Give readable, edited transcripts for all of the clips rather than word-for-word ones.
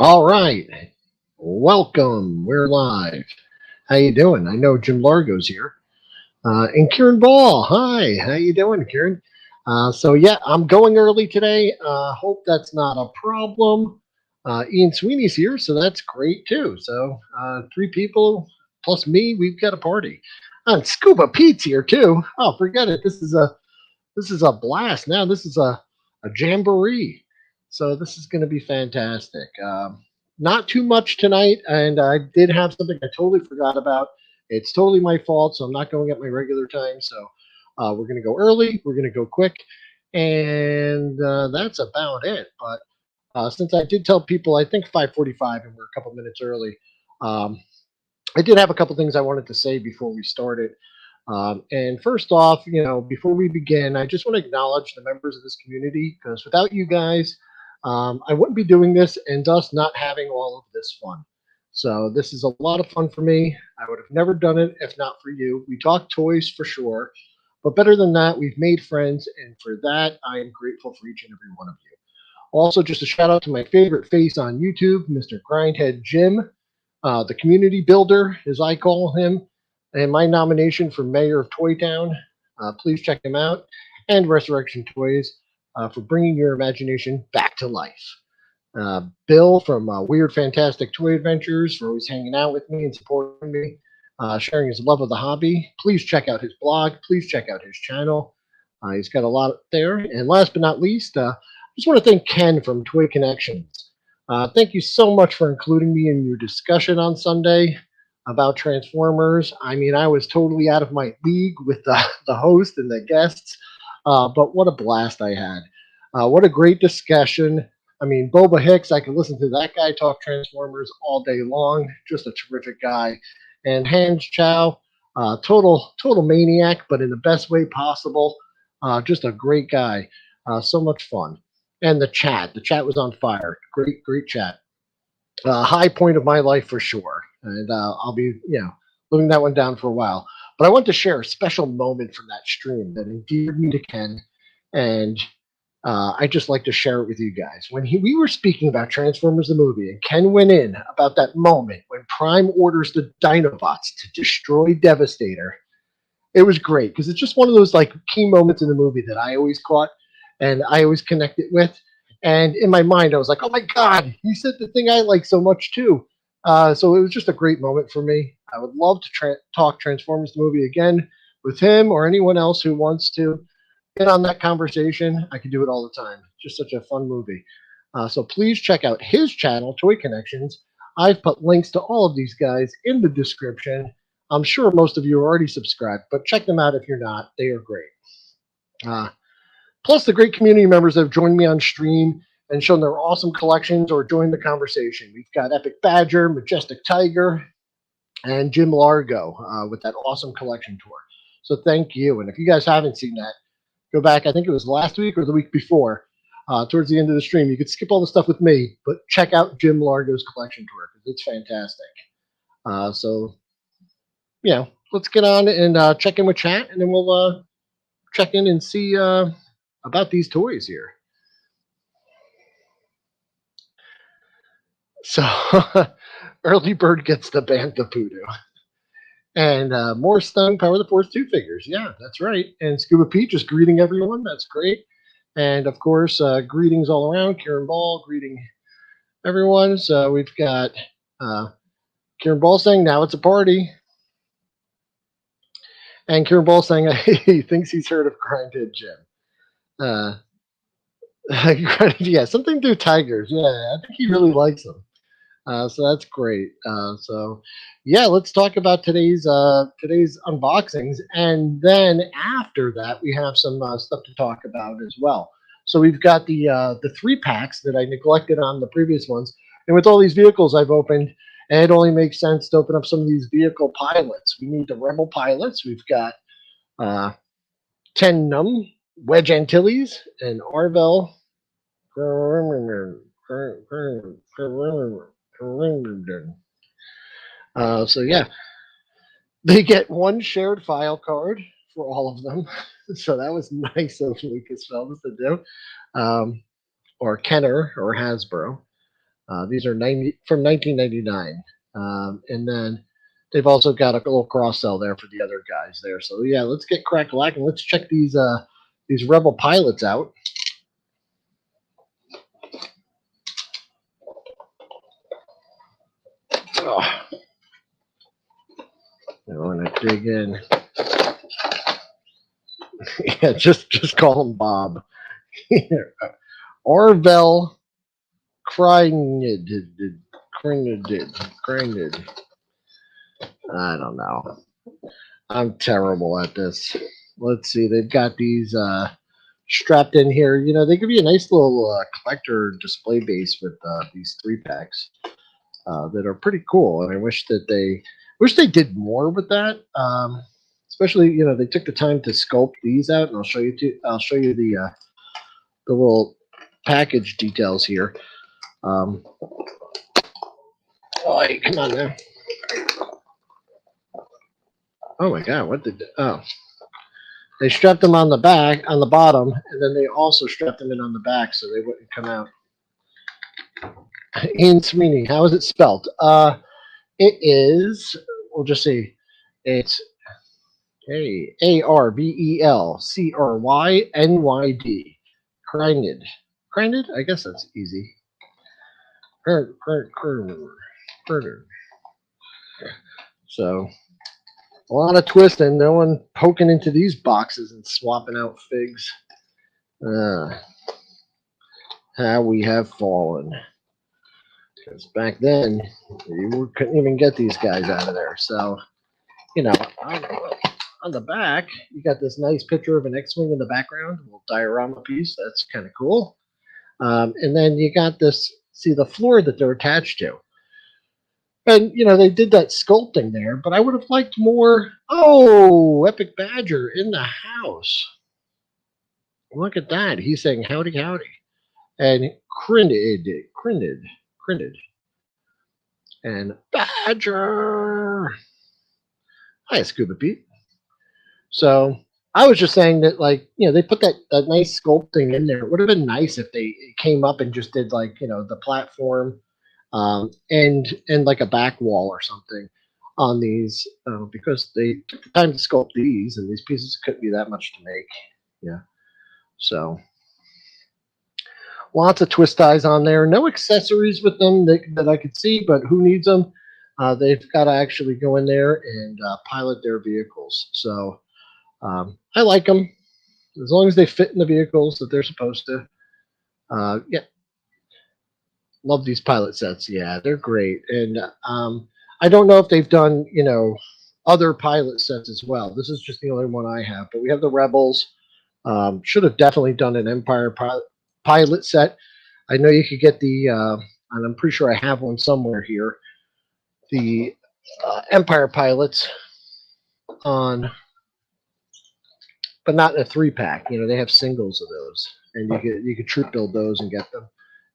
All right. Welcome. We're live. How you doing? I know Jim Largo's here. And Kieran Ball. Hi. How you doing, Kieran? So I'm going early today. Hope that's not a problem. Ian Sweeney's here, so that's great too. So three people plus me, we've got a party. And Scuba Pete's here too. Oh, forget it. This is a blast. Now this is a jamboree. So this is going to be fantastic. Not too much tonight, and I did have something I totally forgot about. It's totally my fault, so I'm not going at my regular time. So we're going to go early. We're going to go quick, and that's about it. But since I did tell people, I think 5:45, and we're a couple minutes early. Um, I did have a couple things I wanted to say before we started. And first off, before we begin, I just want to acknowledge the members of this community because without you guys, I wouldn't be doing this and thus not having all of this fun. So this is a lot of fun for me. I would have never done it if not for you. We talk toys for sure, but better than that, we've made friends, and for that, I am grateful for each and every one of you. Also, just a shout out to my favorite face on YouTube, Mr. Grindhead Jim, the community builder, as I call him, and my nomination for mayor of Toy Town. Please check him out, and Resurrection Toys for bringing your imagination back to life. Bill from Weird Fantastic Toy Adventures for always hanging out with me and supporting me, sharing his love of the hobby. Please check out his blog. Please check out his channel. He's got a lot there. And last but not least, I just want to thank Ken from Toy Kennections. Thank you so much for including me in your discussion on Sunday about Transformers. I mean, I was totally out of my league with the host and the guests, but what a blast I had. What a great discussion. I mean, Boba Hicks, I could listen to that guy talk Transformers all day long. Just a terrific guy. And Hans Chow, total maniac, but in the best way possible. Just a great guy. So much fun. And the chat was on fire. Great chat. High point of my life for sure. And I'll be, living that one down for a while. But I want to share a special moment from that stream that endeared me to Ken. And I just like to share it with you guys. When we were speaking about Transformers the movie, and Ken went in about that moment when Prime orders the Dinobots to destroy Devastator, it was great because it's just one of those like key moments in the movie that I always caught and I always connect it with. And in my mind, I was like, "Oh my God, he said the thing I like so much too." So it was just a great moment for me. I would love to talk Transformers the movie again with him or anyone else who wants to get on that conversation. I can do it all the time. Just such a fun movie. So please check out his channel, Toy Kennections. I've put links to all of these guys in the description. I'm sure most of you are already subscribed, but check them out if you're not. They are great. Plus the great community members that have joined me on stream and shown their awesome collections or joined the conversation. We've got Epic Badger, Majestic Tiger, and Jim Largo with that awesome collection tour. So thank you. And if you guys haven't seen that, go back. I think it was last week or the week before. Towards the end of the stream, you could skip all the stuff with me, but check out Jim Largo's collection tour because it's fantastic. So, let's get on and check in with chat, and then we'll check in and see about these toys here. So, Early Bird gets the Bantha Poodoo. And more Stung Power the Force 2 figures. Yeah, that's right. And Scuba Pete just greeting everyone. That's great. And of course, greetings all around. Kieran Ball greeting everyone. So we've got Kieran Ball saying, now it's a party. And Kieran Ball saying he thinks he's heard of Grindhead Jim. Yeah, something to tigers. Yeah, I think he really likes them. So that's great. Let's talk about today's unboxings, and then after that, we have some stuff to talk about as well. So we've got the 3-packs that I neglected on the previous ones, and with all these vehicles I've opened, it only makes sense to open up some of these vehicle pilots. We need the Rebel pilots. We've got 10 Num, Wedge Antilles, and Arvel. They get one shared file card for all of them. So that was nice of Lucasfilms to do, or Kenner or Hasbro. These are from 1999, and then they've also got a little cross sell there for the other guys there. So yeah, let's get crack-a-lack and let's check these Rebel pilots out. Oh. I want to dig in. Yeah, just call him Bob. Orville Krynid. I don't know. I'm terrible at this. Let's see. They've got these strapped in here. You know, they give you a nice little collector display base with these 3-packs that are pretty cool. And I wish that they did more with that. Especially, you know, they took the time to sculpt these out, and I'll show you the little package details here. Oh, hey, come on now. Oh my God, what did? Oh, they strapped them on the back, on the bottom, and then they also strapped them in on the back so they wouldn't come out. Ian Sweeney, how is it spelled? It is. We'll just say it's ARVELCRYNYD. Krynid. Krynid? I guess that's easy. So, a lot of twisting. No one poking into these boxes and swapping out figs. How we have fallen. Because back then, you couldn't even get these guys out of there. So, you know, on the back, you got this nice picture of an X-Wing in the background, a little diorama piece. That's kind of cool. And then you got this, see the floor that they're attached to. And, you know, they did that sculpting there, but I would have liked more. Oh, Epic Badger in the house. Look at that. He's saying howdy, howdy. And Crinid. And Badger. Hi, Scuba Pete. So I was just saying that, like, you know, they put that nice sculpting in there. It would have been nice if they came up and just did, like, you know, the platform and like a back wall or something on these because they took the time to sculpt these, and these pieces couldn't be that much to make. Yeah. So lots of twist ties on there. No accessories with them that I could see, but who needs them? They've got to actually go in there and pilot their vehicles. So I like them as long as they fit in the vehicles that they're supposed to. Yeah. Love these pilot sets. Yeah, they're great. And I don't know if they've done, you know, other pilot sets as well. This is just the only one I have. But we have the Rebels. Should have definitely done an Empire pilot set. I know you could get the, and I'm pretty sure I have one somewhere here, the Empire pilots on, but not in a 3-pack. You know, they have singles of those, and you could troop build those and get them,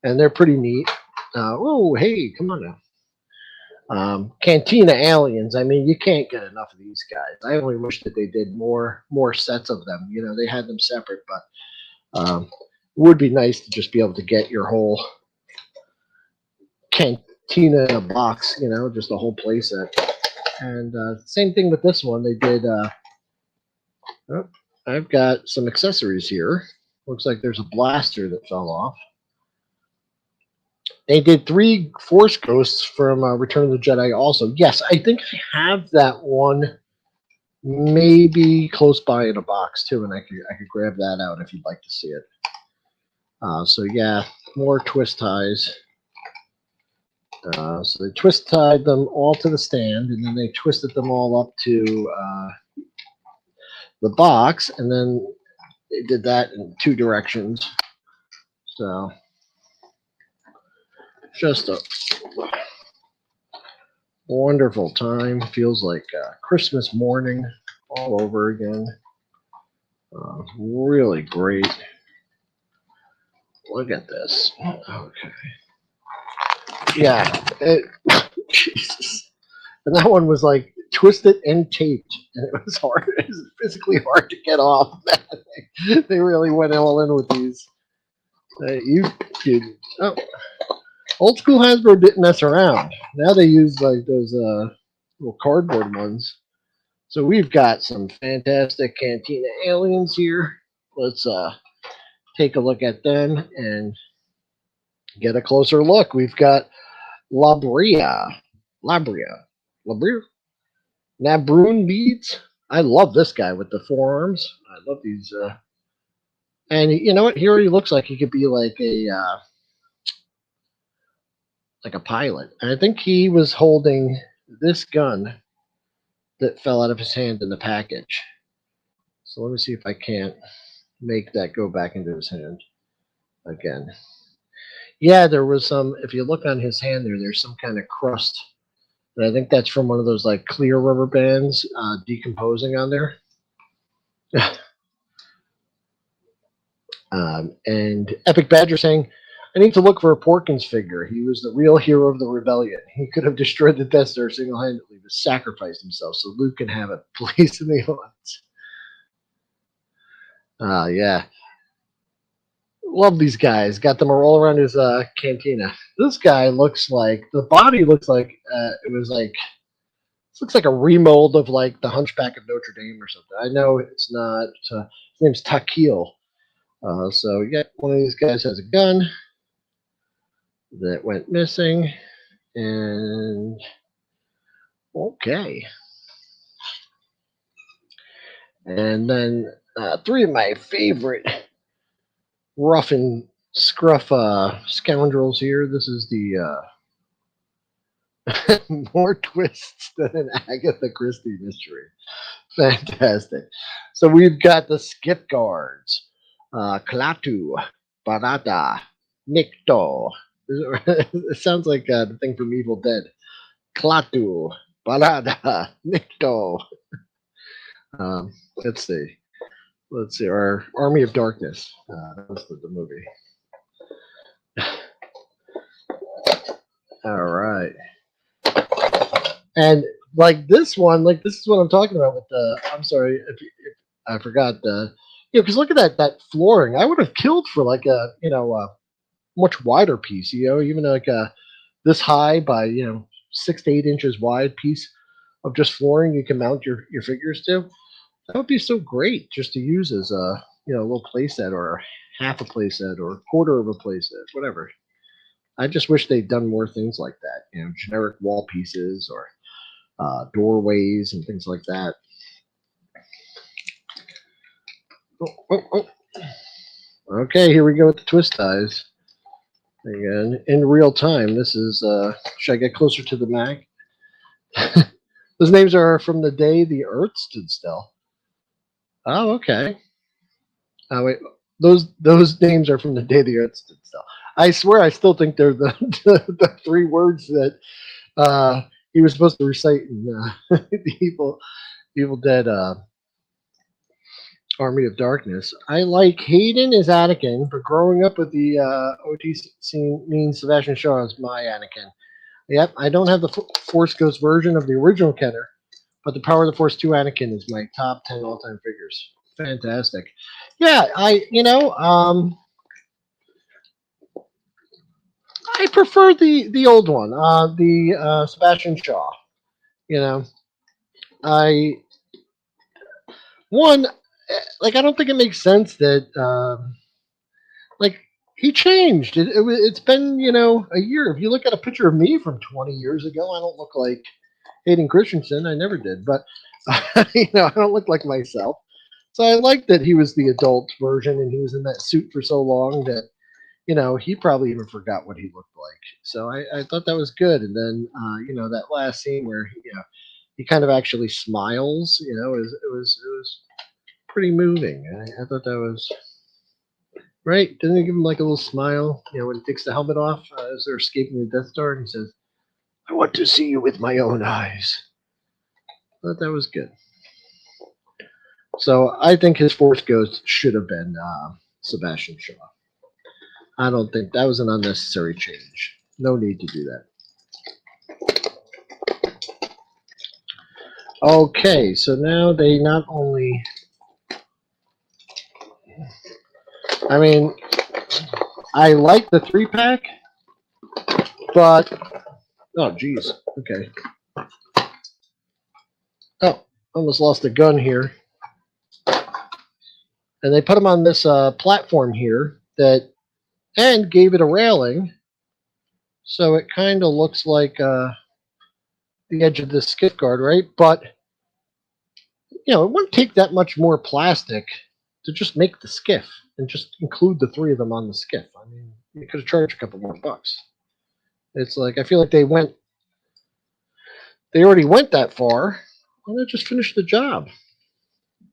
and they're pretty neat. Oh, hey, come on now. Cantina Aliens. I mean, you can't get enough of these guys. I only wish that they did more sets of them. You know, they had them separate, but it would be nice to just be able to get your whole cantina in a box. You know, just a whole play set. And same thing with this one. They did. Oh, I've got some accessories here. Looks like there's a blaster that fell off. They did 3 Force Ghosts from Return of the Jedi also. Yes, I think I have that one maybe close by in a box too, and I could grab that out if you'd like to see it. So yeah, more twist ties. So they twist tied them all to the stand, and then they twisted them all up to the box, and then they did that in 2 directions. So just a wonderful time. Feels like Christmas morning all over again. Really great. Look at this. Okay. Yeah. Jesus. And that one was like twisted and taped, and it was hard. It was physically hard to get off. They really went all in with these. You did. Oh. Old school Hasbro didn't mess around. Now they use like those little cardboard ones. So we've got some fantastic Cantina aliens here. Let's take a look at them and get a closer look. We've got Labria, Nabroon beads. I love this guy with the forearms. I love these. And you know what? Here he looks like he could be like a pilot. And I think he was holding this gun that fell out of his hand in the package. So let me see if I can't make that go back into his hand again. Yeah, there was some. If you look on his hand there's some kind of crust. And I think that's from one of those like clear rubber bands decomposing on there. And Epic Badger saying, I need to look for a Porkins figure. He was the real hero of the rebellion. He could have destroyed the Death Star single-handedly, but sacrificed himself so Luke can have a place in the Alliance. Yeah. Love these guys. Got them all around his cantina. This guy looks like, the body looks like, it was like, this looks like a remold of like the Hunchback of Notre Dame or something. I know it's not, his name's Takil. So yeah, one of these guys has a gun that went missing, and okay. And then three of my favorite rough and scruff scoundrels here. This is the more twists than an Agatha Christie mystery. Fantastic. So we've got the skip guards. Klaatu, Barada, Nikto. It sounds like the thing from Evil Dead. Klaatu, Barada, Nikto. Let's see. Our Army of Darkness. That was the movie. All right. And like this one, like this is what I'm talking about with the. I'm sorry if I forgot the. Because look at that flooring. I would have killed for like a much wider piece. Even like this high by 6 to 8 inches wide piece of just flooring you can mount your figures to. That would be so great just to use as a little playset or half a playset or a quarter of a playset, whatever. I just wish they'd done more things like that. Generic wall pieces or doorways and things like that. Oh. Okay, here we go with the twist ties. Again, in real time. This is, should I get closer to the Mac? Those names are from the day the Earth stood still. Oh, okay. Oh, wait. Those names are from the day the Earth stood still. I swear I still think they're the 3 words that he was supposed to recite in the Evil Dead Army of Darkness. I like Hayden as Anakin, but growing up with the OT scene means Sebastian Shaw is my Anakin. Yep, I don't have the Force Ghost version of the original Kenner, but the Power of the Force 2 Anakin is my top 10 all-time figures. Fantastic. Yeah, I prefer the old one, the Sebastian Shaw. I don't think it makes sense that he changed. It's been a year. If you look at a picture of me from 20 years ago, I don't look like Hayden Christensen. I never did, but I don't look like myself. So I like that he was the adult version and he was in that suit for so long that he probably even forgot what he looked like. So I thought that was good. And then that last scene where he kind of actually smiles. It was pretty moving. I thought that was right. Doesn't he give him like a little smile? When he takes the helmet off as they're escaping the Death Star, and he says, "I want to see you with my own eyes." I thought that was good. So I think his Force Ghost should have been Sebastian Shaw. I don't think that was an unnecessary change. No need to do that. Okay, so now they not only... I like the 3-pack, But, oh, geez. Okay. Oh, almost lost a gun here. And they put them on this platform here that, and gave it a railing. So it kind of looks like the edge of the skiff guard, right? But, you know, it wouldn't take that much more plastic to just make the skiff and just include the three of them on the skiff. I mean, you could have charged a couple more bucks. It's like, I feel like they already went that far. Why not just finish the job?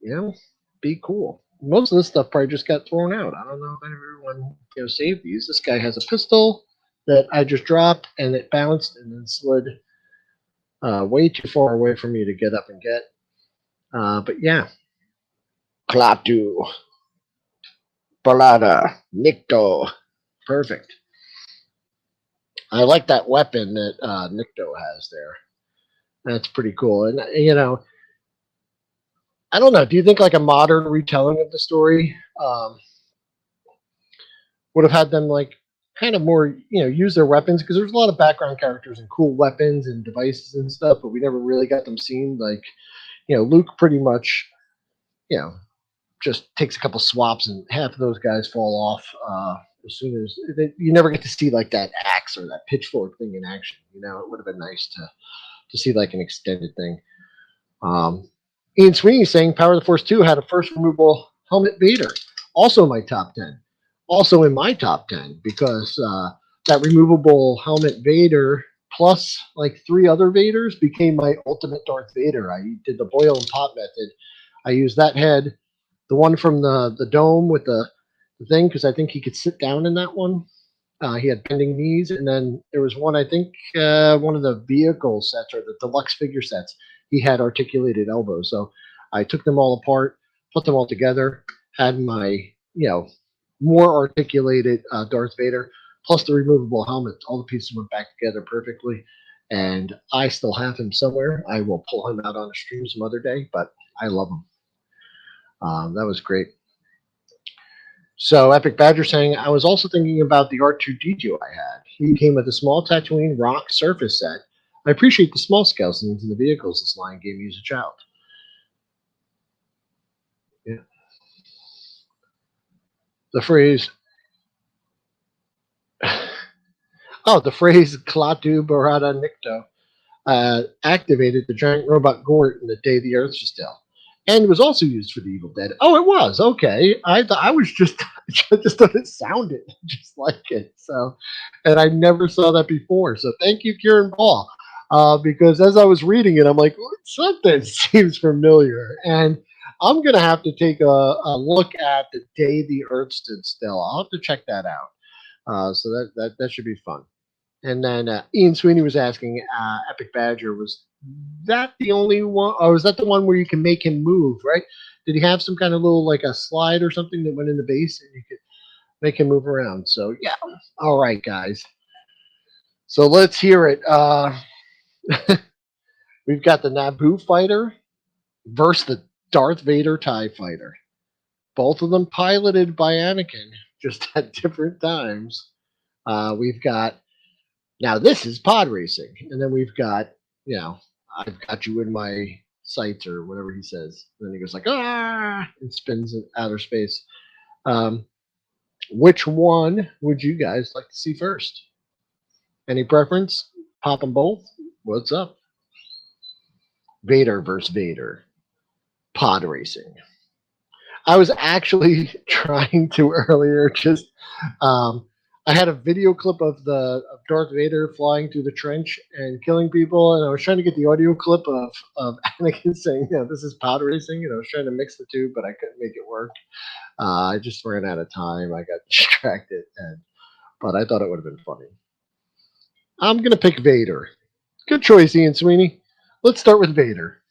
You know, be cool. Most of this stuff probably just got thrown out. I don't know if everyone, you know, saved these. This guy has a pistol that I just dropped, and it bounced and then slid way too far away from me to get up and get. But yeah. Klaatu. Balada. Nikto. Perfect. I like that weapon that Nikto has there. That's pretty cool. And, you know, I don't know. Do you think like a modern retelling of the story would have had them like kind of more, you know, use their weapons? Because there's a lot of background characters and cool weapons and devices and stuff, but we never really got them seen. Like, you know, Luke pretty much, you know, just takes a couple swaps and half of those guys fall off as soon as you never get to see like that axe or that pitchfork thing in action. You know, it would have been nice to see like an extended thing. Ian Sweeney saying Power of the Force 2 had a first removable helmet Vader. Also in my top 10. Also in my top 10 because that removable helmet Vader plus like 3 other Vaders became my ultimate Darth Vader. I did the boil and pop method. I used that head, the one from the dome with the thing, because I think he could sit down in that one. He had bending knees, and then there was one, I think, one of the vehicle sets or the deluxe figure sets. He had articulated elbows, so I took them all apart, put them all together, had my, you know, more articulated Darth Vader, plus the removable helmet. All the pieces went back together perfectly, and I still have him somewhere. I will pull him out on a stream some other day, but I love him. That was great. So Epic Badger saying, I was also thinking about the R2-D2 I had. He came with a small Tatooine rock surface set. I appreciate the small scale scenes in the vehicles this line gave me as a child. Yeah. The phrase, the phrase Klaatu Barada Nikto activated the giant robot Gort in the day the Earth was still. And was also used for the Evil Dead. Oh, it was. Okay. I was just thought it sounded just like it. So, and I never saw that before. So thank you, Kieran Ball. Because as I was reading it, I'm like, something seems familiar. And I'm going to have to take a look at the day the Earth stood still. I'll have to check that out. So that should be fun. And then Ian Sweeney was asking, Epic Badger, was that the only one, or was that the one where you can make him move, right? Did he have some kind of little, like a slide or something that went in the base and you could make him move around? So, yeah. All right, guys. So let's hear it. We've got the Naboo fighter versus the Darth Vader TIE fighter. Both of them piloted by Anakin, just at different times. We've got, now this is pod racing. And then we've got, you know, I've got you in my sights or whatever he says. And then he goes like, ah, and spins in outer space. Which one would you guys like to see first? Any preference? Pop them both. What's up? Vader versus Vader. Pod racing. I was actually trying to earlier just I had a video clip of Darth Vader flying through the trench and killing people, and I was trying to get the audio clip of Anakin saying, you know, this is pod racing, and I was trying to mix the two, but I couldn't make it work. I just ran out of time. I got distracted, but I thought it would have been funny. I'm going to pick Vader. Good choice, Ian Sweeney. Let's start with Vader.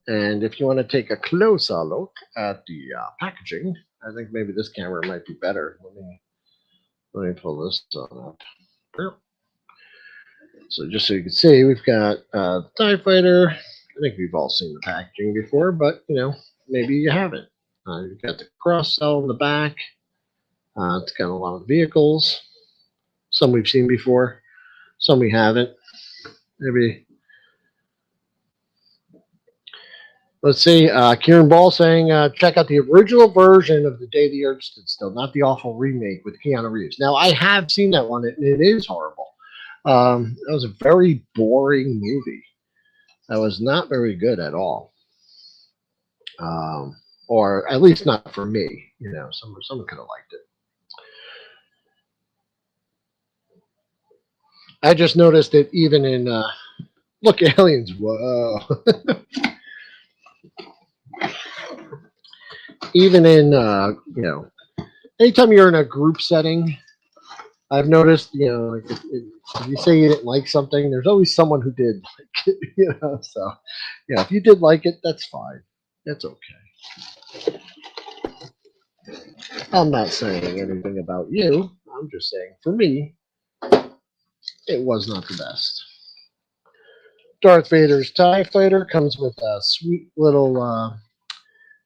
And if you want to take a closer look at the packaging, I think maybe this camera might be better. Let me pull this on up. So just so you can see, we've got the TIE Fighter. I think we've all seen the packaging before, but, you know, maybe you haven't. You've got the cross cell in the back. It's got a lot of vehicles. Some we've seen before, some we haven't. Maybe. Let's see. Kieran Ball saying, check out the original version of The Day the Earth Stood Still, not the awful remake with Keanu Reeves. Now, I have seen that one, and it is horrible. It was a very boring movie. That was not very good at all. Or at least not for me. You know, someone could have liked it. I just noticed that even in look, aliens. Whoa. Even in you know, anytime you're in a group setting, I've noticed, you know, like if you say you didn't like something, there's always someone who did like it, you know. So, yeah, if you did like it, that's fine. That's okay. I'm not saying anything about you. I'm just saying, for me, it was not the best. Darth Vader's TIE Fighter comes with a sweet little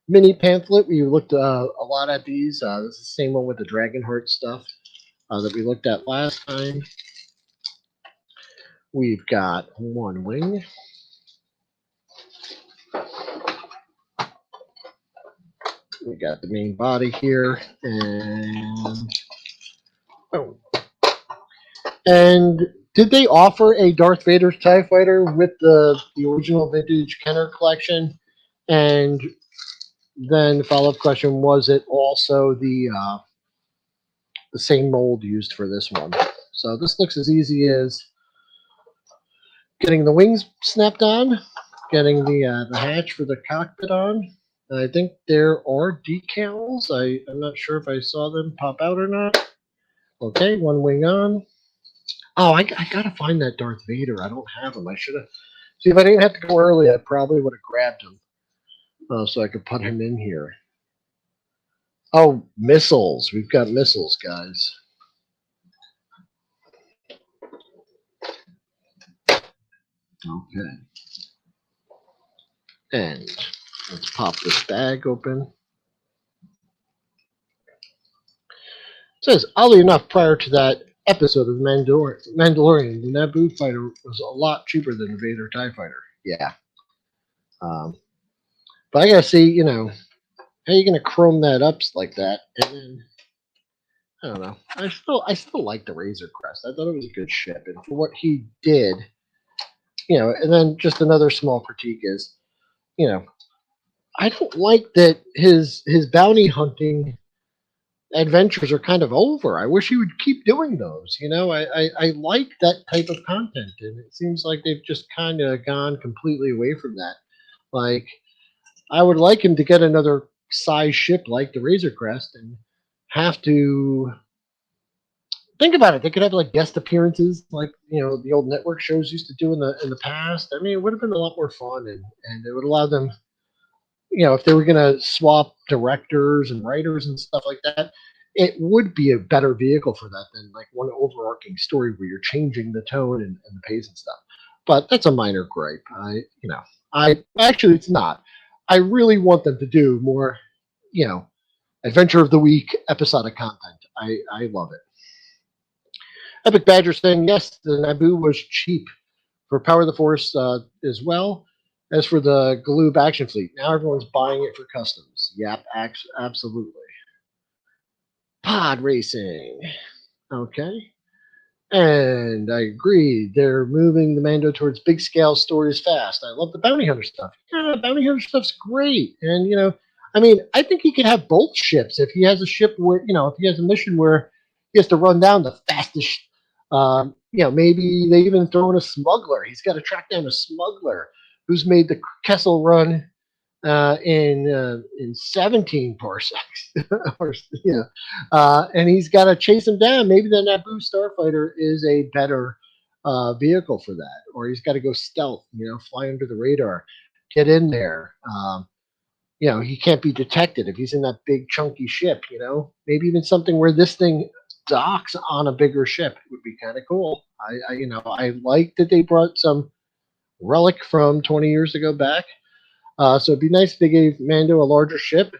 mini pamphlet. We looked a lot at these. This is the same one with the Dragonheart stuff that we looked at last time. We've got one wing. We got the main body here, and oh, and did they offer a Darth Vader TIE Fighter with the original vintage Kenner collection? And then the follow-up question, was it also the same mold used for this one? So this looks as easy as getting the wings snapped on, getting the hatch for the cockpit on. And I think there are decals. I'm not sure if I saw them pop out or not. Okay, one wing on. Oh, I gotta find that Darth Vader. I don't have him. I should have. See, if I didn't have to go early, I probably would have grabbed him so I could put him in here. Oh, missiles. We've got missiles, guys. Okay. And let's pop this bag open. It says, oddly enough, prior to that episode of Mandalorian, the Naboo fighter was a lot cheaper than the Vader TIE fighter. Yeah. But I gotta see, you know, how are you gonna chrome that up like that? And then I don't know. I still like the Razor Crest. I thought it was a good ship, and for what he did, you know. And then just another small critique is, you know, I don't like that his bounty hunting adventures are kind of over. I wish he would keep doing those. You know, I like that type of content, and it seems like they've just kind of gone completely away from that. Like, I would like him to get another size ship like the Razor Crest and have to think about it. They could have like guest appearances, like, you know, the old network shows used to do in the past. I mean, it would have been a lot more fun, and it would allow them, you know, if they were going to swap directors and writers and stuff like that, it would be a better vehicle for that than like one overarching story where you're changing the tone and the pace and stuff. But that's a minor gripe. I actually, it's not. I really want them to do more, you know, Adventure of the Week episodic content. I love it. Epic Badger saying, yes, the Naboo was cheap for Power of the Force as well as for the Galoob Action Fleet. Now everyone's buying it for customs. Yep, absolutely. Pod racing. Okay. And I agree. They're moving the Mando towards big scale stories fast. I love the bounty hunter stuff. Yeah, bounty hunter stuff's great. And, you know, I mean, I think he could have both ships. If he has a ship where, you know, if he has a mission where he has to run down the fastest, you know, maybe they even throw in a smuggler. He's got to track down a smuggler who's made the Kessel run in 17 parsecs, or, you know, and he's got to chase him down. Maybe the Naboo starfighter is a better vehicle for that, or he's got to go stealth, you know, fly under the radar, get in there. You know, he can't be detected if he's in that big chunky ship. You know, maybe even something where this thing docks on a bigger ship. It would be kind of cool. You know, I like that they brought some relic from 20 years ago back. So it'd be nice if they gave Mando a larger ship.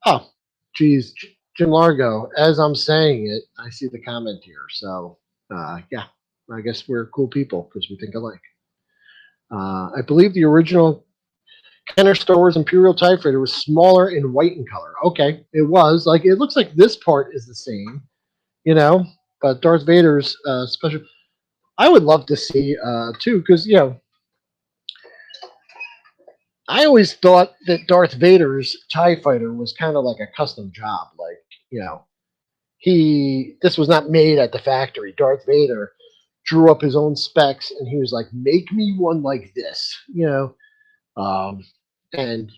Oh, geez, Jim Largo. As I'm saying it, I see the comment here. So, yeah, I guess we're cool people because we think alike. I believe the original Kenner Star Wars Imperial TIE Fighter was smaller and white in color. Okay, it was. Like, it looks like this part is the same, you know, but Darth Vader's special. I would love to see, too, because, I always thought that Darth Vader's TIE Fighter was kind of like a custom job. Like, you know, this was not made at the factory. Darth Vader drew up his own specs and he was like, make me one like this, um, and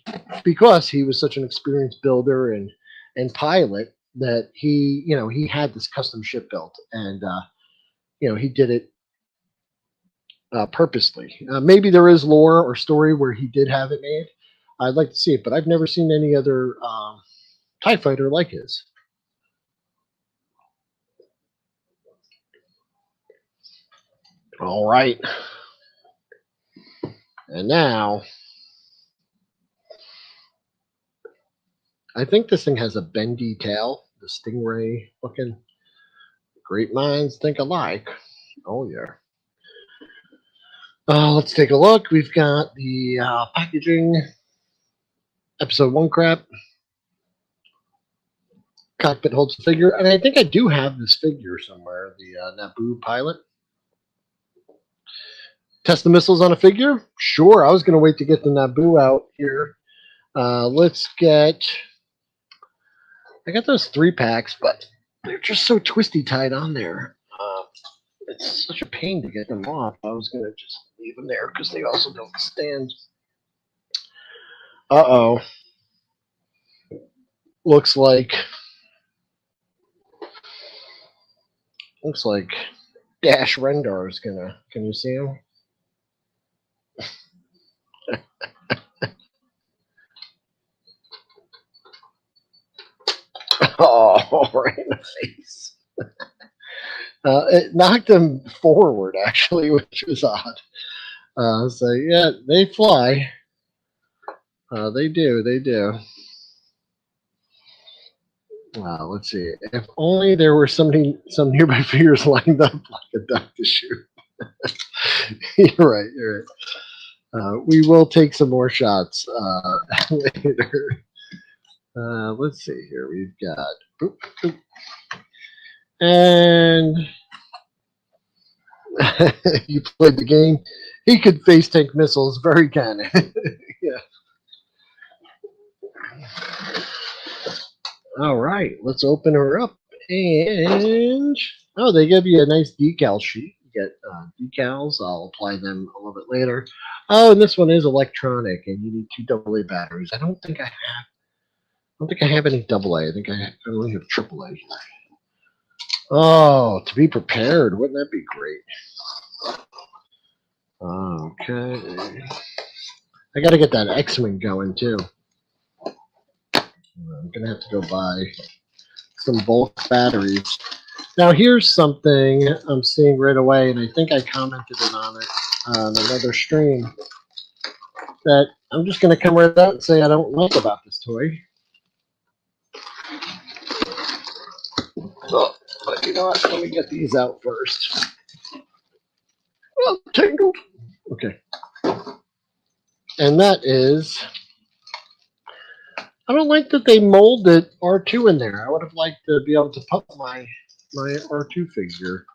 because he was such an experienced builder and pilot, that he had this custom ship built, and he did it purposely. Maybe there is lore or story where he did have it made. I'd like to see it, but I've never seen any other TIE fighter like his. All right. And now, I think this thing has a bendy tail, the stingray looking. Great minds think alike. Oh, yeah. Let's take a look. We've got the packaging, episode 1 crap. Cockpit holds the figure, and I think I do have this figure somewhere, the Naboo pilot. Test the missiles on a figure? Sure, I was going to wait to get the Naboo out here. Let's get... I got those 3-packs, but they're just so twisty tied on there. It's such a pain to get them off. I was going to just leave them there because they also don't stand. Uh-oh. Looks like Dash Rendar is gonna. Can you see him? Oh, right in the face. It knocked him forward, actually, which was odd. So, yeah, they fly. They do. Let's see. If only there were some nearby figures lined up like a duck to shoot. You're right. We will take some more shots later. Let's see here. We've got... Boop, boop. And you played the game. He could face tank missiles. Very can. Yeah. All right. Let's open her up. And they give you a nice decal sheet. You get decals. I'll apply them a little bit later. Oh, and this one is electronic, and you need 2 AA batteries. I don't think I have any AA. I think I only have AAA. Oh, to be prepared. Wouldn't that be great? Okay. I got to get that X-Wing going, too. I'm going to have to go buy some bulk batteries. Now, here's something I'm seeing right away, and I think I commented on it on another stream, that I'm just going to come right out and say I don't like about this toy. Oh, but you know what? Let me get these out first. Oh, tangled. Okay. And that is... I don't like that they molded R2 in there. I would have liked to be able to put my R2 figure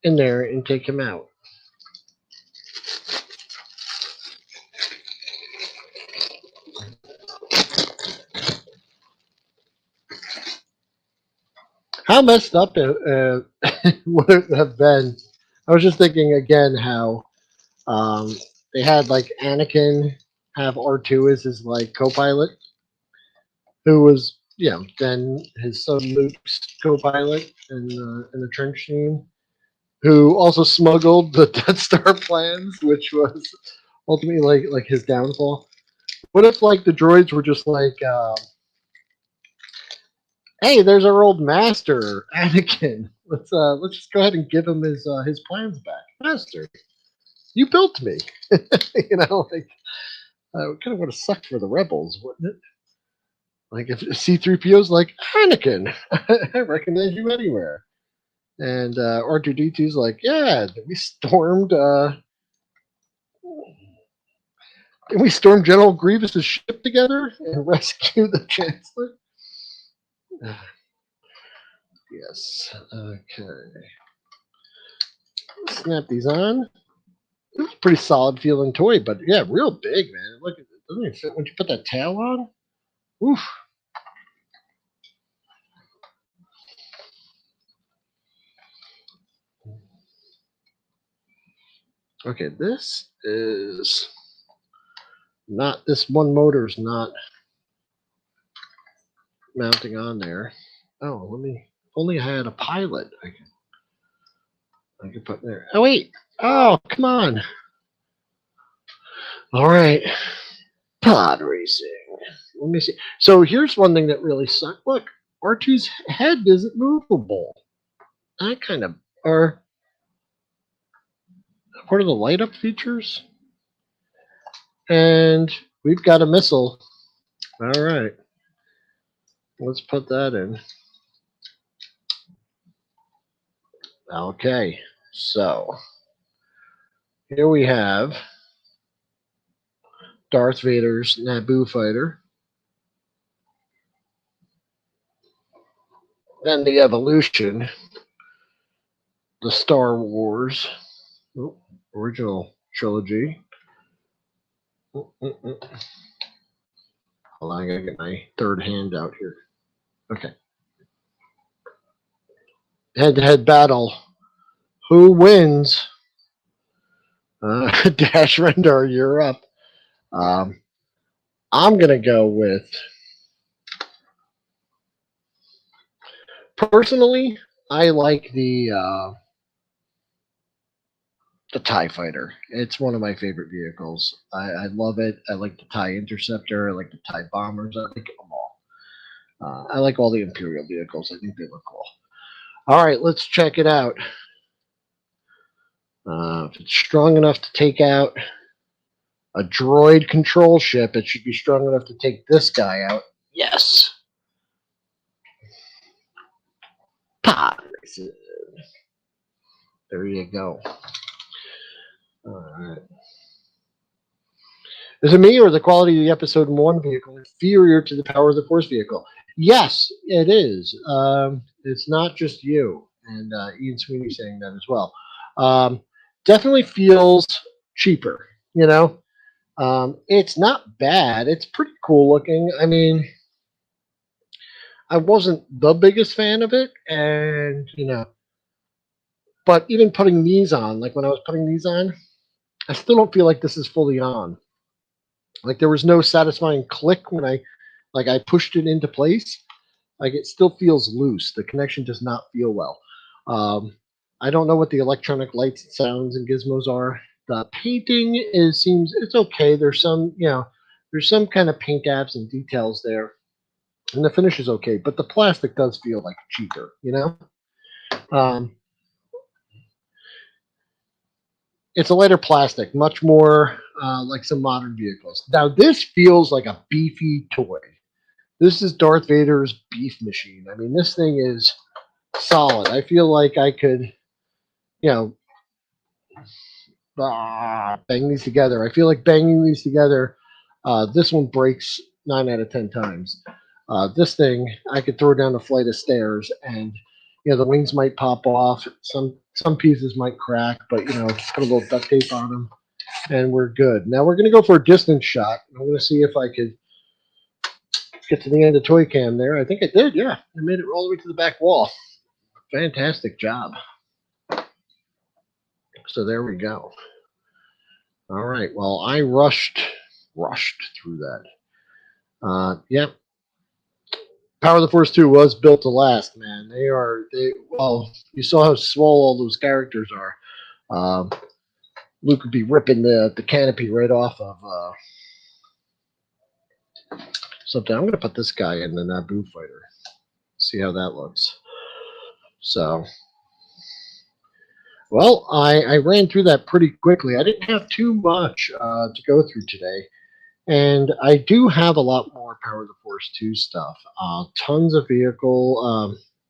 in there and take him out. How messed up would it have been? I was just thinking again how they had like Anakin have R2 as his like co-pilot, who was then his son Luke's co-pilot in the trench scene, who also smuggled the Death Star plans, which was ultimately like his downfall. What if like the droids were just like, hey, there's our old master, Anakin. Let's just go ahead and give him his plans back, Master. You built me. It kind of would have sucked for the rebels, wouldn't it? Like if C-3PO's like, Anakin, I recognize you anywhere. And R2-D2's like, yeah, we stormed General Grievous's ship together and rescued the Chancellor. Yes. Okay. Snap these on. It's a pretty solid feeling toy, but yeah, real big, man. Look, it doesn't even fit when you put that tail on. Oof. Okay, this is not, this one motor's not mounting on there. Oh, let me, if only I had a pilot. I could put there. Oh, wait. Oh, come on. All right. Pod racing. Let me see. So here's one thing that really sucked. Look, R2's head isn't movable. I kind of, or what are the light up features? And we've got a missile. All right. Let's put that in. Okay. So here we have Darth Vader's Naboo fighter. Then the evolution, the Star Wars original trilogy. Hold on, I gotta get my third hand out here. Okay. Head-to-head battle. Who wins? Dash Rendar, you're up. I'm gonna go with. Personally, I like the TIE Fighter. It's one of my favorite vehicles. I love it. I like the TIE Interceptor. I like the TIE Bombers. I like them all. I like all the Imperial vehicles. I think they look cool. All right, let's check it out. If it's strong enough to take out a droid control ship, it should be strong enough to take this guy out. Yes. Pod racing. There you go. All right. Is it me or the quality of the episode 1 vehicle inferior to the power of the Force vehicle? Yes, it is. It's not just you. And Ian Sweeney saying that as well. Definitely feels cheaper, you know? It's not bad. It's pretty cool looking. I mean, I wasn't the biggest fan of it. And, you know, but even putting these on, like when I was putting these on, I still don't feel like this is fully on. Like there was no satisfying click when I pushed it into place. Like it still feels loose. The connection does not feel well. I don't know what the electronic lights and sounds and gizmos are. The painting seems it's okay. There's some there's some kind of paint apps and details there, and the finish is okay. But the plastic does feel like cheaper. It's a lighter plastic, much more like some modern vehicles. Now this feels like a beefy toy. This is Darth Vader's beef machine. I mean, this thing is solid. I feel like I could, bang these together. I feel like banging these together. This one breaks 9 out of 10 times. This thing, I could throw down a flight of stairs, and the wings might pop off. Some pieces might crack, but just put a little duct tape on them, and we're good. Now we're gonna go for a distance shot. I'm gonna see if I could get to the end of toy cam there. I think it did. Yeah, I made it all the way to the back wall. Fantastic job. So there we go. All right. Well, I rushed through that. Yep. Power of the Force 2 was built to last, man. Well, you saw how swole all those characters are. Luke would be ripping the canopy right off of something. I'm going to put this guy in the Naboo fighter. See how that looks. So, well, I ran through that pretty quickly. I didn't have too much to go through today. And I do have a lot more Power of the Force 2 stuff. Tons of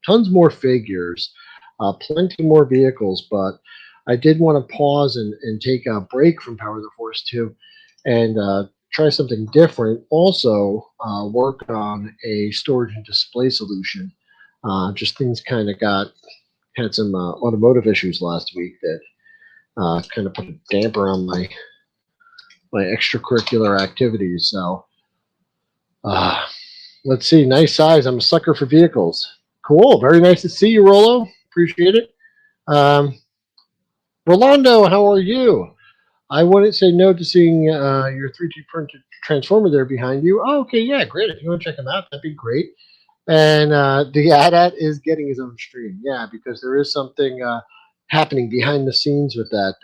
tons more figures, plenty more vehicles, but I did want to pause and take a break from Power of the Force 2 and try something different. Also, work on a storage and display solution. Just things kind of had some automotive issues last week that kind of put a damper on my extracurricular activities. So uh, let's see. Nice size. I'm a sucker for vehicles. Cool. Very nice to see you, Rolo. Appreciate it. Um, Rolando, how are you? I wouldn't say no to seeing your 3D printed transformer there behind you. Oh, okay. Yeah, great. If you want to check them out, that'd be great. And the AT-AT is getting his own stream. Yeah, because there is something happening behind the scenes with that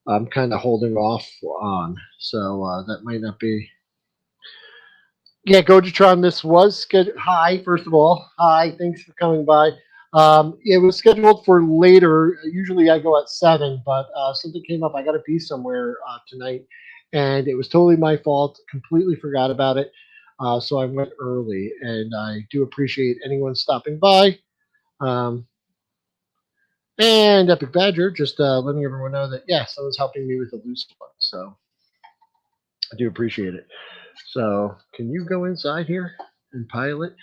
I'm kind of holding off on. So that might not be. Yeah, Gojitron, this was scheduled. Hi, first of all. Hi, thanks for coming by. It was scheduled for later. Usually I go at 7, but something came up. I got to be somewhere tonight, and it was totally my fault. Completely forgot about it. So I went early, and I do appreciate anyone stopping by. Um, and Epic Badger, just letting everyone know that, yeah, someone's helping me with the loose one. So I do appreciate it. So can you go inside here and pilot?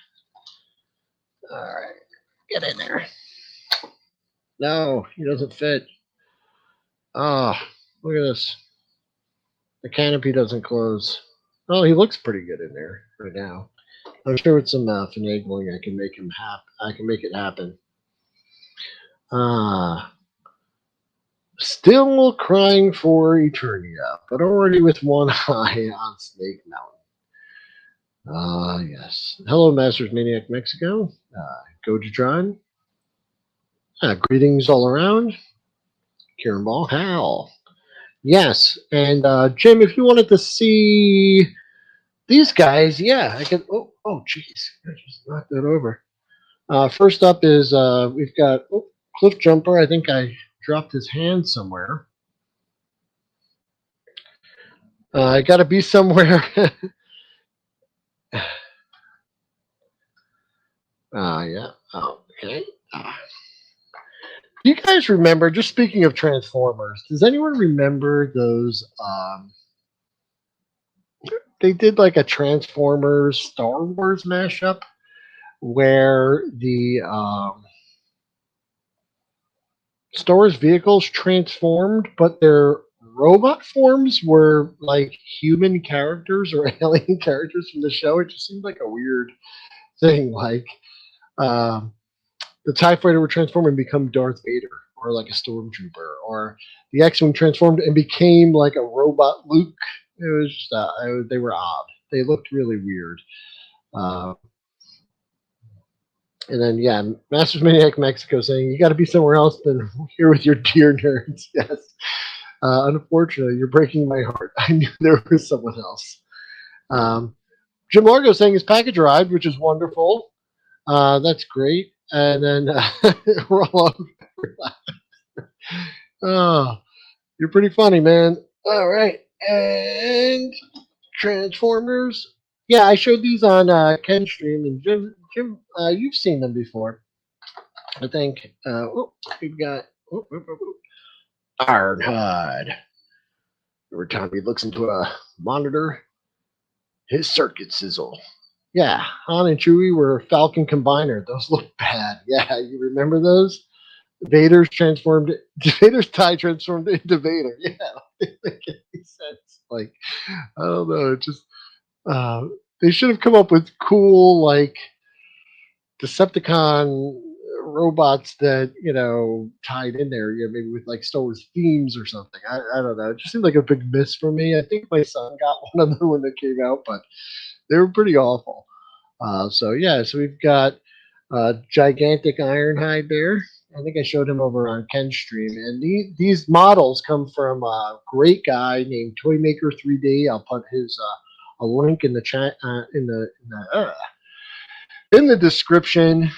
All right, get in there. No, he doesn't fit. Oh, look at this. The canopy doesn't close. Oh, he looks pretty good in there right now. I'm sure with some finagling, I can make him I can make it happen. Ah, still crying for Eternia, but already with one eye on Snake Mountain. Ah, yes. Hello, Masters Maniac Mexico. Gojitron. Greetings all around. Kieran Ball. Hal. Yes, and Jim, if you wanted to see these guys, yeah, I can. Oh, jeez, I just knocked that over. First up is we've got Cliff Jumper. I think I dropped his hand somewhere. I got to be somewhere. Yeah. Okay. Do you guys remember? Just speaking of Transformers, does anyone remember those? They did like a Transformers Star Wars mashup where the Star Wars vehicles transformed, but their robot forms were like human characters or alien characters from the show. It just seemed like a weird thing. Like um, the TIE Fighter would transform and become Darth Vader or like a stormtrooper, or the X-Wing transformed and became like a robot Luke. It was just, they were odd. They looked really weird. Uh, and then, yeah, Masters Maniac Mexico saying, you got to be somewhere else than here with your dear nerds. Yes. Unfortunately, you're breaking my heart. I knew there was someone else. Jim Largo saying his package arrived, which is wonderful. That's great. And then we're all over. Oh, you're pretty funny, man. All right. And Transformers. Yeah, I showed these on Ken's stream, and Jim, you've seen them before. I think. We've got Ironhide. Every time he looks into a monitor, his circuit sizzle. Yeah, Han and Chewie were Falcon Combiner. Those look bad. Yeah, you remember those? Vader's tie transformed into Vader. Yeah, it doesn't make any sense. Like, I don't know. It just they should have come up with cool like Decepticon robots that tied in there. Yeah, maybe with like Star Wars themes or something. I don't know. It just seemed like a big miss for me. I think my son got one of them when they came out, but they were pretty awful. So yeah, so we've got gigantic Ironhide there. I think I showed him over on Ken's stream, and these models come from a great guy named Toymaker 3D. I'll put his a link in the chat in the description.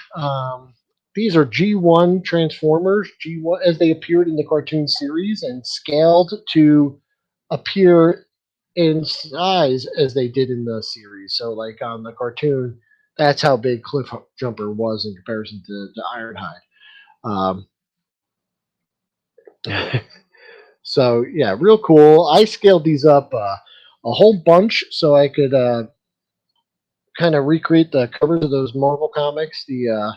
These are G1 Transformers, G1 as they appeared in the cartoon series, and scaled to appear in size as they did in the series. So, like on the cartoon, that's how big Cliff Jumper was in comparison to Ironhide. So yeah, real cool. I scaled these up a whole bunch so I could kind of recreate the covers of those Marvel comics. The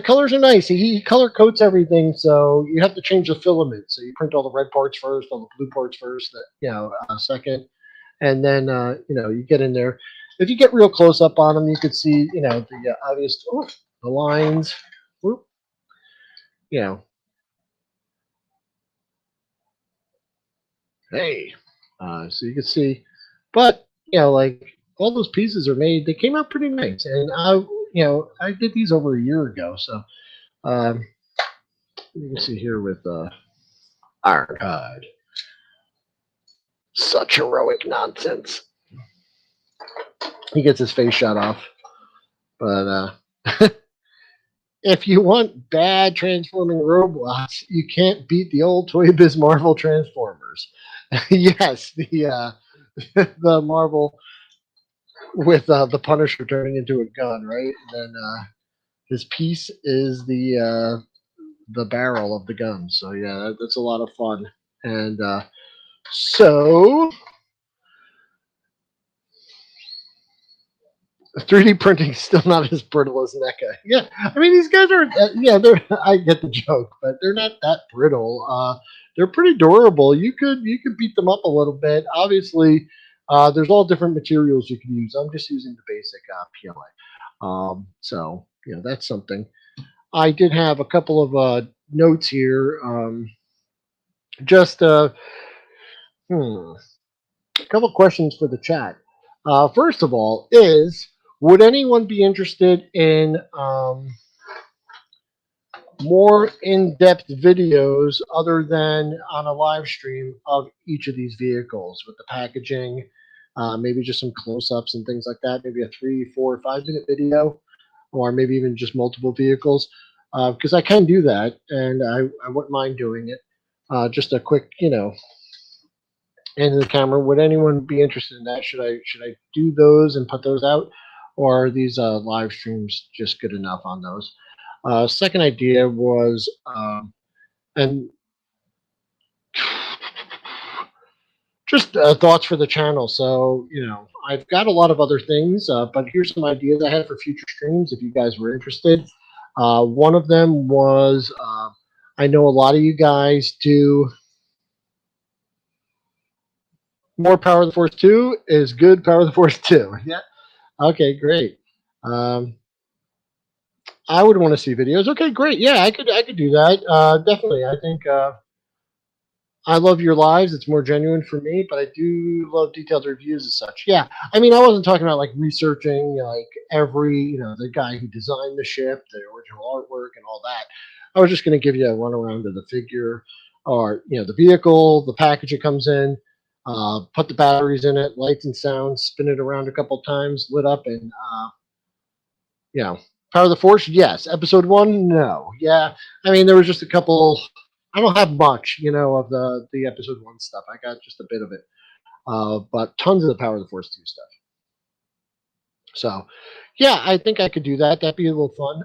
colors are nice. He color coats everything, so you have to change the filament. So you print all the red parts first, all the blue parts first, second, and then you get in there. If you get real close up on them, you could see the obvious the lines. Whoop, you know, hey, so you can see, but like all those pieces are made. They came out pretty nice, and I did these over a year ago, so um, you can see here with Ironhide. Such heroic nonsense. He gets his face shot off, but if you want bad transforming robots, you can't beat the old Toy Biz Marvel Transformers. Yes, the Marvel with the Punisher turning into a gun, right? And then his piece is the barrel of the gun. So yeah, that's a lot of fun. And so 3D printing is still not as brittle as NECA. Yeah, I mean these guys are they're I get the joke, but they're not that brittle. They're pretty durable. You could beat them up a little bit. Obviously, there's all different materials you can use. I'm just using the basic PLA. So that's something. I did have a couple of notes here. Just a couple questions for the chat. First of all, would anyone be interested in more in-depth videos other than on a live stream of each of these vehicles with the packaging, maybe just some close-ups and things like that, maybe a 3, 4, 5 minute video, or maybe even just multiple vehicles, because I can do that, and I wouldn't mind doing it. Just a quick, into the camera. Would anyone be interested in that? Should I do those and put those out, or are these live streams just good enough on those? Second idea was, and just thoughts for the channel. So, I've got a lot of other things, but here's some ideas I had for future streams if you guys were interested. One of them was, I know a lot of you guys do more Power of the Force 2 is good Power of the Force 2. Yeah. Okay, great. I would want to see videos. Okay, great. Yeah, I could do that. Definitely. I think I love your lives. It's more genuine for me, but I do love detailed reviews as such. Yeah, I mean, I wasn't talking about like researching like every the guy who designed the ship, the original artwork, and all that. I was just going to give you a runaround of the figure, or the vehicle, the package it comes in, put the batteries in it, lights and sound, spin it around a couple times, lit up, and Power of the Force, yes. Episode 1, no. Yeah, I mean, there was just a couple. I don't have much, of the Episode 1 stuff. I got just a bit of it, but tons of the Power of the Force 2 stuff. So, yeah, I think I could do that. That'd be a little fun.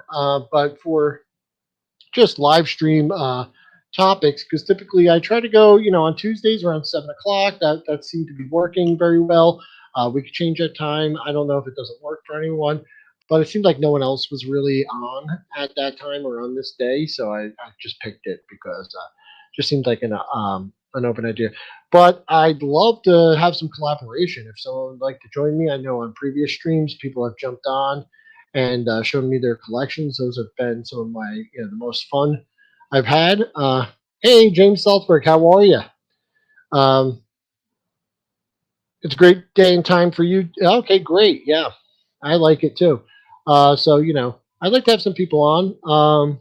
But for just live stream topics, because typically I try to go, on Tuesdays around 7 o'clock. That seemed to be working very well. We could change that time. I don't know if it doesn't work for anyone. But it seemed like no one else was really on at that time or on this day, so I just picked it because it just seemed like an open idea. But I'd love to have some collaboration. If someone would like to join me, I know on previous streams people have jumped on and shown me their collections. Those have been some of my the most fun I've had. Hey, James Salzberg, how are you? It's a great day and time for you. Okay, great. Yeah, I like it too. So, I'd like to have some people on,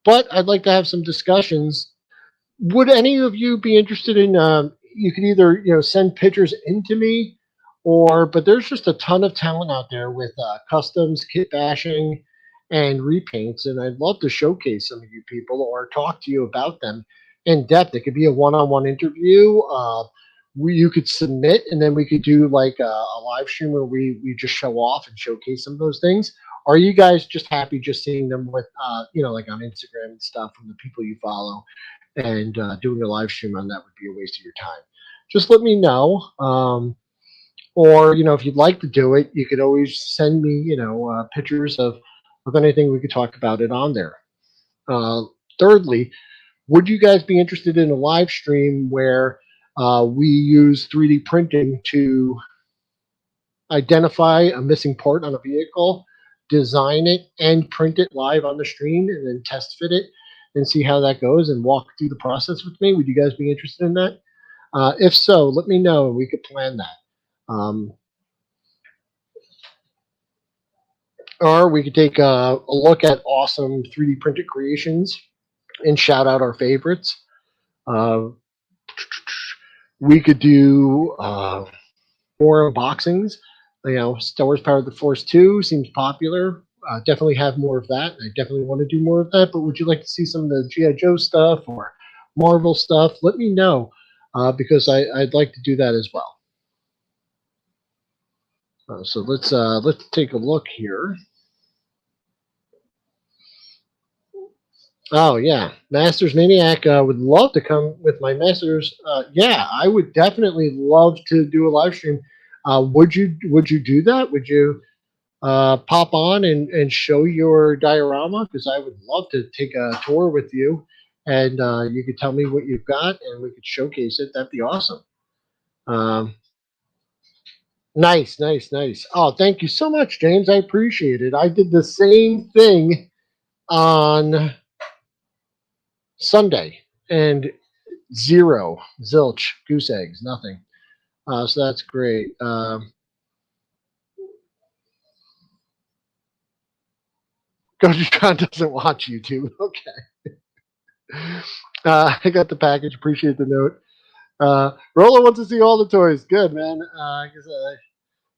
but I'd like to have some discussions. Would any of you be interested in, you could either, send pictures into me but there's just a ton of talent out there with customs, kit bashing, and repaints. And I'd love to showcase some of you people or talk to you about them in depth. It could be a one-on-one interview. you could submit, and then we could do like a live stream where we just show off and showcase some of those things. Or are you guys just happy just seeing them with like on Instagram and stuff from the people you follow, and doing a live stream on that would be a waste of your time? Just let me know. Or if you'd like to do it, you could always send me pictures of anything we could talk about it on there. Thirdly, would you guys be interested in a live stream where we use 3D printing to identify a missing part on a vehicle, design it, and print it live on the screen, and then test fit it and see how that goes and walk through the process with me? Would you guys be interested in that? If so, let me know and we could plan that. Or we could take a look at awesome 3D printed creations and shout out our favorites. We could do more unboxings. Star Wars Power of the Force 2 seems popular. Definitely have more of that. I definitely want to do more of that. But would you like to see some of the G.I. Joe stuff or Marvel stuff? Let me know because I'd like to do that as well. So let's take a look here. Oh yeah, Masters Maniac would love to come with my Masters. Yeah, I would definitely love to do a live stream. Would you do that? Would you pop on and show your diorama? Because I would love to take a tour with you, and you could tell me what you've got, and we could showcase it. That'd be awesome. Nice, nice, nice. Oh, thank you so much, James. I appreciate it. I did the same thing on Sunday, and zilch, goose eggs, nothing. So that's great. Gojitron doesn't watch YouTube. Okay. I got the package. Appreciate the note. Rolla wants to see all the toys. Good, man.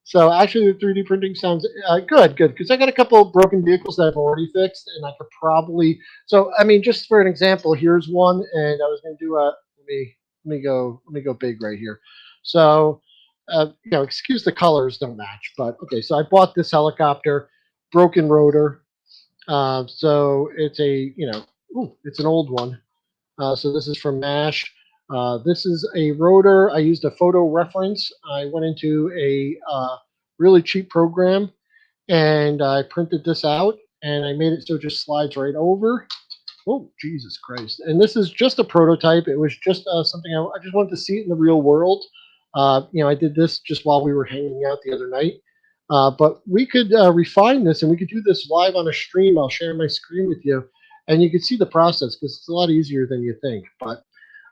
So actually, the 3D printing sounds good, because I got a couple of broken vehicles that I've already fixed, and I could probably. So I mean, just for an example, here's one, and I was going to do a. Let me go big right here. So, excuse the colors don't match, but okay. So I bought this helicopter, broken rotor. So it's it's an old one. So this is from MASH. This is a rotor. I used a photo reference. I went into a really cheap program and I printed this out and I made it so it just slides right over. Oh, Jesus Christ. And this is just a prototype. It was just something I just wanted to see it in the real world. I did this just while we were hanging out the other night. But we could refine this and we could do this live on a stream. I'll share my screen with you and you could see the process because it's a lot easier than you think. But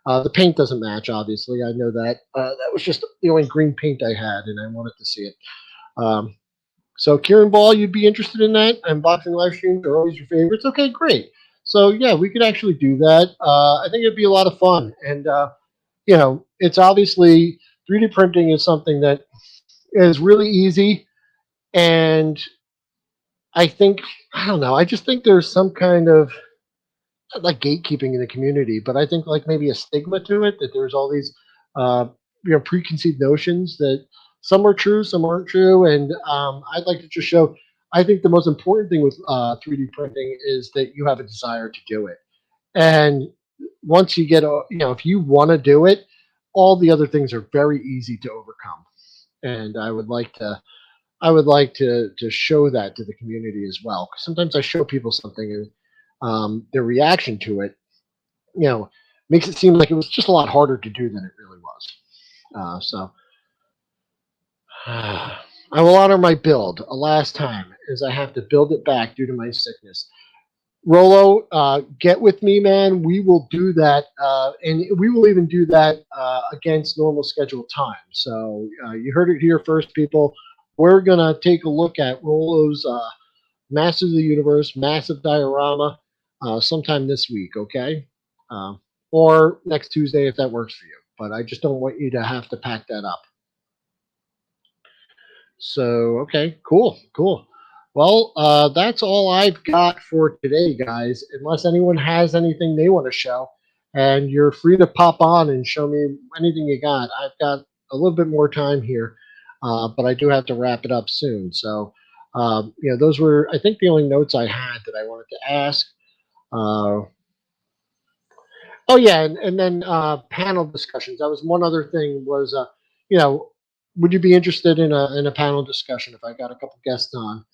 the paint doesn't match, obviously. I know that. That was just the only green paint I had, and I wanted to see it. So, Kieran Ball, you'd be interested in that? Unboxing live streams are always your favorites. Okay, great. So, yeah, we could actually do that. I think it'd be a lot of fun. And, it's obviously 3D printing is something that is really easy. And I don't know, I just think there's some kind of like gatekeeping in the community, but I think like maybe a stigma to it that there's all these preconceived notions that some are true, some aren't true, and I'd like to just show. I think the most important thing with 3D printing is that you have a desire to do it, and once you get if you want to do it, all the other things are very easy to overcome, and I would like to show that to the community as well. Because sometimes I show people something and their reaction to it, makes it seem like it was just a lot harder to do than it really was. So I will honor my build a last time as I have to build it back due to my sickness. Rolo, get with me, man. We will do that, and we will even do that against normal scheduled time. So you heard it here first, people. We're going to take a look at Rolo's Masters of the Universe, massive diorama sometime this week, okay? Or next Tuesday if that works for you. But I just don't want you to have to pack that up. So, okay, cool. Well, that's all I've got for today, guys, unless anyone has anything they want to show. and you're free to pop on and show me anything you got. I've got a little bit more time here, but I do have to wrap it up soon. So, those were, I think, the only notes I had that I wanted to ask. Uh, oh yeah, and then panel discussions. That was one other thing. Was you know, would you be interested in a panel discussion if I got a couple guests on?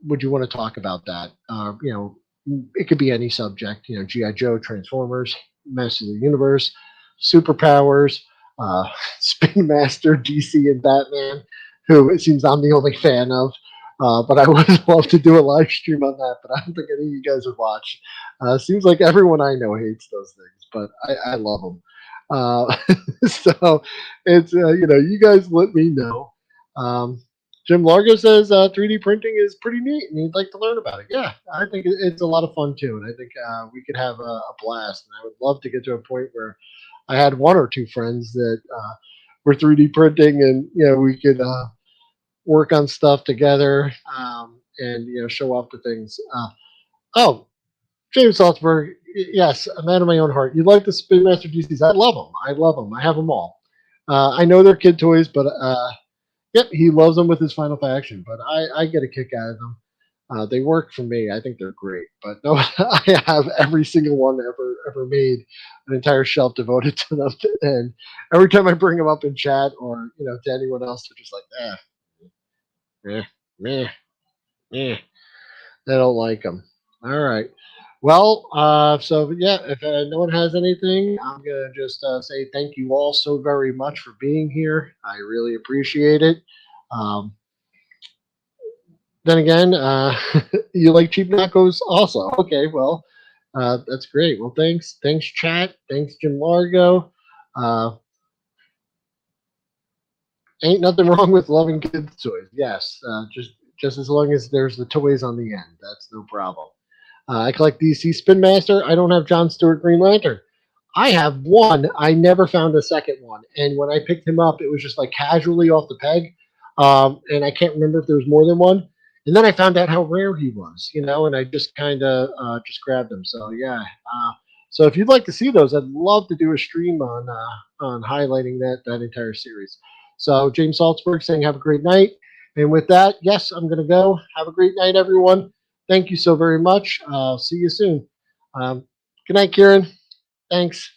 Would you want to talk about that? It could be any subject. GI Joe, Transformers, Masters of the Universe, superpowers, Spin Master, DC, and Batman, who it seems I'm the only fan of. But I would love to do a live stream on that, but I don't think any of you guys would watch. Seems like everyone I know hates those things, but I love them. So it's you guys let me know. Jim Largo says 3D printing is pretty neat, and he'd like to learn about it. Yeah, I think it's a lot of fun too, and I think we could have a blast. And I would love to get to a point where I had one or two friends that were 3D printing, and we could work on stuff together, and show off the things. Oh, James Salzberg, yes, a man of my own heart. You like the Spin Master DCs? I love them. I love them. I have them all. I know they're kid toys, but yep, he loves them with his Final Faction. But I get a kick out of them. They work for me. I think they're great. But no, I have every single one ever made, an entire shelf devoted to them. And every time I bring them up in chat or to anyone else, they're just like, meh, meh, meh. They don't like them. All right. Well, so yeah, if no one has anything, I'm gonna just say thank you all so very much for being here. I really appreciate it. Um, then again, you like cheap nachos also. Okay, well, that's great. Well, thanks, chat. Thanks, Jim Largo. Uh, ain't nothing wrong with loving kids' toys. Yes, just as long as there's the toys on the end, that's no problem. I collect DC Spin Master. I don't have John Stewart Green Lantern. I have one. I never found a second one. And when I picked him up, it was just like casually off the peg. And I can't remember if there was more than one. And then I found out how rare he was, and I just kind of just grabbed him. So yeah. So if you'd like to see those, I'd love to do a stream on highlighting that entire series. So James Salzberg saying have a great night. And with that, yes, I'm going to go. Have a great night, everyone. Thank you so very much. See you soon. Good night, Kieran. Thanks.